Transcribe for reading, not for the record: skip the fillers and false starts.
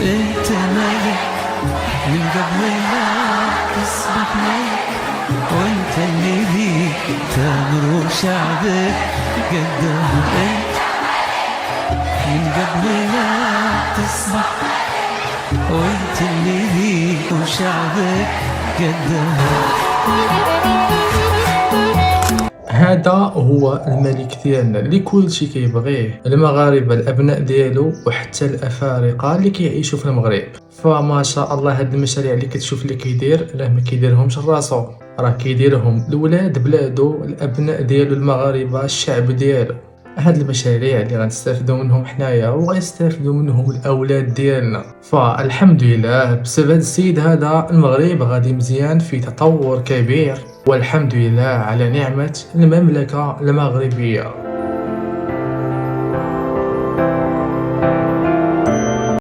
انت ملك من قبل ما تصبح ملك، وانت اللي بيك تامر وشعبك قدام. انت من قبل ما تصبح، وانت اللي بيك وشعبك قدام. هذا هو الملك ديالنا اللي كلشي كيبغيه، المغاربه الابناء ديالو وحتى الافارقه اللي كيعيشوا في المغرب. فما شاء الله هاد المشاريع اللي كتشوف اللي كيدير، راه ما كيديرهمش لراسو، راه كيديرهم لولاد بلادو، الابناء ديالو المغاربه، الشعب ديالو. هاد المشاريع اللي غنستافدوا منهم حنايا وغيستافدوا منهم الاولاد ديالنا، فالحمد لله بسبب هاد السيد هذا المغرب غادي مزيان في تطور كبير، والحمد لله على نعمة المملكة المغربية.